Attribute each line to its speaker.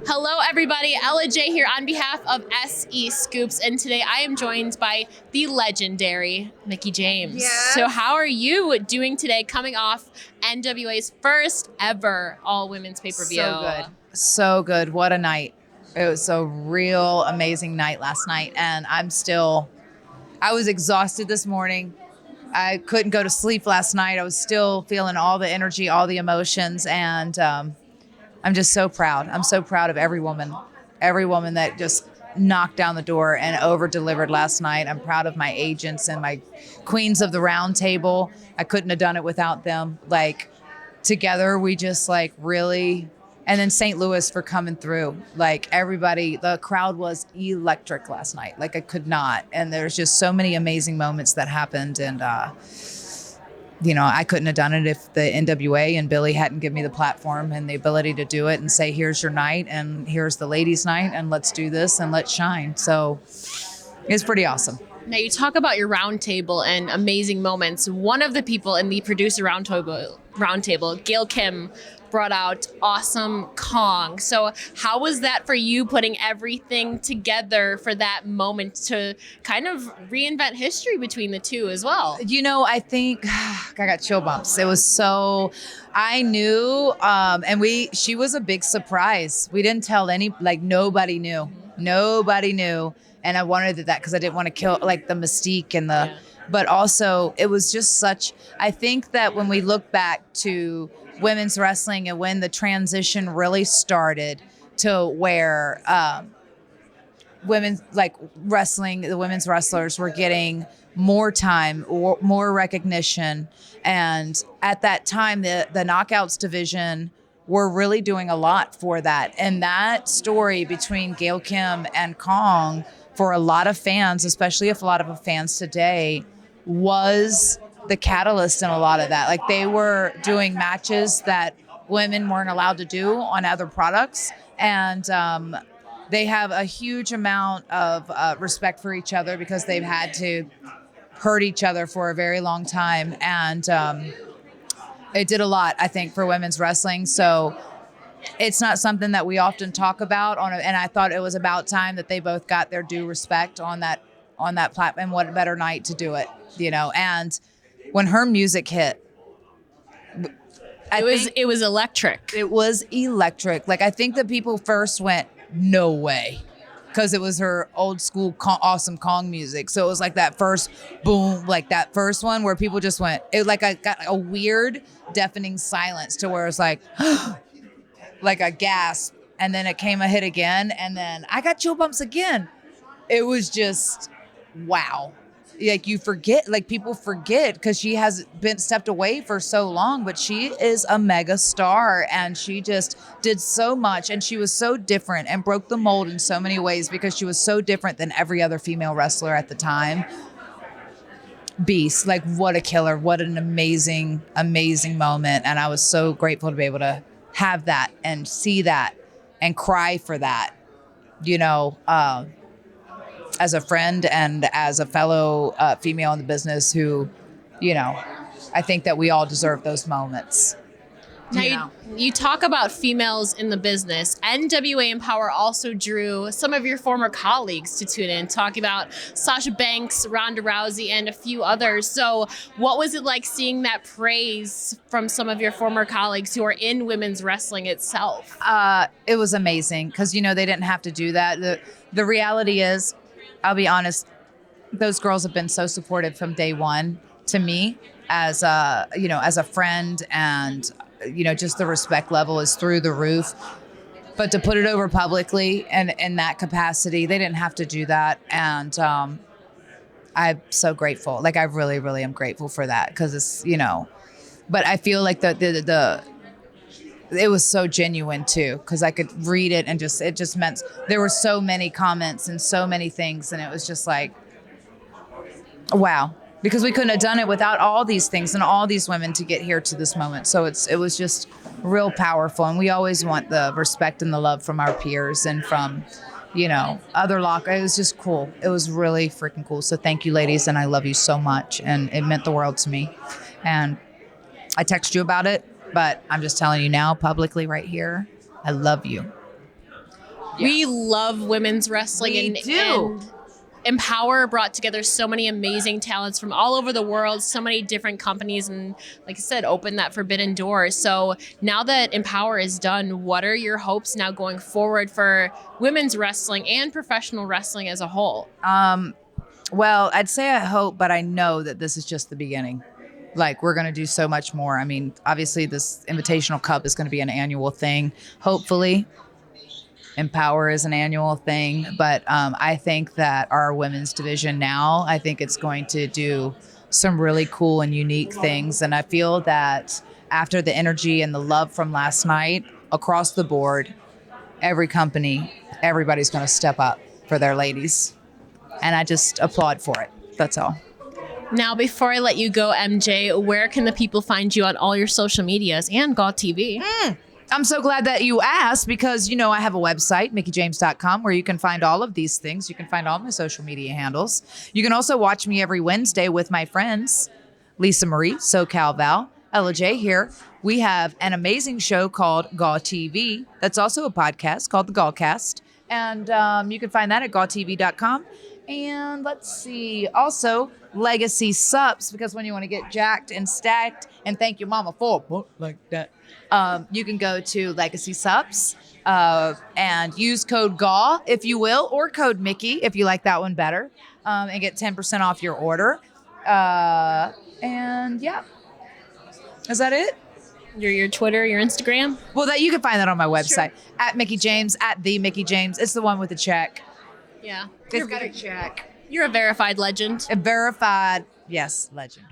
Speaker 1: Hello, everybody. Ella J here on behalf of SEScoops, and today I am joined by the legendary Mickie James.
Speaker 2: Yes.
Speaker 1: So, how are you doing today, coming off NWA's first ever all-women's pay-per-view?
Speaker 2: So good. So good. What a night. It was a real amazing night last night, and I was exhausted this morning. I couldn't go to sleep last night. I was still feeling all the energy, all the emotions, and I'm just so proud. I'm so proud of every woman that just knocked down the door and over-delivered last night. I'm proud of my agents and my queens of the round table. I couldn't have done it without them. Like, together, we just really... And then St. Louis for coming through. Like, everybody, the crowd was electric last night. Like, I could not. And there's just so many amazing moments that happened. And, I couldn't have done it if the NWA and Billy hadn't given me the platform and the ability to do it and say, here's your night and here's the ladies' night and let's do this and let's shine. So it's pretty awesome.
Speaker 1: Now, you talk about your roundtable and amazing moments. One of the people in the producer roundtable, Gail Kim, brought out Awesome Kong. So how was that for you, putting everything together for that moment to kind of reinvent history between the two as well?
Speaker 2: I think I got chill bumps. It was so, I knew, she was a big surprise. We didn't tell nobody knew. Nobody knew. And I wanted that because I didn't want to kill the mystique and but also it was just I think that when we look back to women's wrestling and when the transition really started to where women's wrestling, the women's wrestlers were getting more time or more recognition. And at that time, the knockouts division were really doing a lot for that. And that story between Gail Kim and Kong, for a lot of fans, especially if a lot of fans today, was the catalyst in a lot of that. Like, they were doing matches that women weren't allowed to do on other products. And they have a huge amount of respect for each other because they've had to hurt each other for a very long time. And it did a lot, I think, for women's wrestling. So it's not something that we often talk about and I thought it was about time that they both got their due respect on that platform. And what a better night to do it, and when her music hit,
Speaker 1: It was electric.
Speaker 2: It was electric. Like, I think that people first went, no way, because it was her old school Awesome Kong music. So it was like that first boom, like that first one where people just went, I got a weird deafening silence to where it's like, like a gasp, and then it came a hit again, and then I got chill bumps again. It was just, wow. Like, you forget, people forget because she has been stepped away for so long, but she is a mega star and she just did so much, and she was so different and broke the mold in so many ways because she was so different than every other female wrestler at the time. Beast, what a killer, what an amazing, amazing moment. And I was so grateful to be able to have that and see that and cry for that, as a friend and as a fellow female in the business who, I think that we all deserve those moments.
Speaker 1: Now, you talk about females in the business. NWA Empowerrr also drew some of your former colleagues to tune in, talking about Sasha Banks, Ronda Rousey, and a few others. So what was it like seeing that praise from some of your former colleagues who are in women's wrestling itself?
Speaker 2: It was amazing because, they didn't have to do that. The reality is, I'll be honest, those girls have been so supportive from day one to me as a friend, and just the respect level is through the roof. But to put it over publicly and in that capacity, they didn't have to do that. And I'm so grateful. I really, really am grateful for that because it's, but I feel like it was so genuine too, because I could read it and it just meant there were so many comments and so many things. And it was just like, wow. Because we couldn't have done it without all these things and all these women to get here to this moment. So it was just real powerful. And we always want the respect and the love from our peers and from, other locker. It was just cool. It was really freaking cool. So thank you, ladies. And I love you so much. And it meant the world to me. And I texted you about it, but I'm just telling you now publicly right here, I love you.
Speaker 1: We love women's wrestling.
Speaker 2: We
Speaker 1: and,
Speaker 2: do.
Speaker 1: and Empowerrr brought together so many amazing talents from all over the world, so many different companies, and like I said, opened that forbidden door. So now that Empowerrr is done, what are your hopes now going forward for women's wrestling and professional wrestling as a whole?
Speaker 2: Well, I'd say I hope, but I know that this is just the beginning. Like, we're going to do so much more. I mean, obviously, this Invitational Cup is going to be an annual thing. Hopefully, Empowerrr is an annual thing. But I think that our women's division now, I think it's going to do some really cool and unique things. And I feel that after the energy and the love from last night, across the board, every company, everybody's going to step up for their ladies. And I just applaud for it. That's all.
Speaker 1: Now, before I let you go, MJ, where can the people find you on all your social medias and GAW TV?
Speaker 2: I'm so glad that you asked because, you know, I have a website, mickiejames.com, where you can find all of these things. You can find all my social media handles. You can also watch me every Wednesday with my friends, Lisa Marie, SoCal Val, Ella J here. We have an amazing show called GAW TV. That's also a podcast called The GAWcast. And you can find that at gawtv.com. And let's see, also Legacy Subs, because when you want to get jacked and stacked and thank your mama for like that, you can go to Legacy Subs and use code GAW, if you will, or code Mickey if you like that one better, and get 10% off your order. And yeah, is that it?
Speaker 1: Your Twitter, your Instagram?
Speaker 2: Well, that you can find that on my website at Mickie James, at the Mickie James. It's the one with the check.
Speaker 1: Yeah.
Speaker 2: It's got a check.
Speaker 1: You're a verified legend.
Speaker 2: A verified, yes, legend.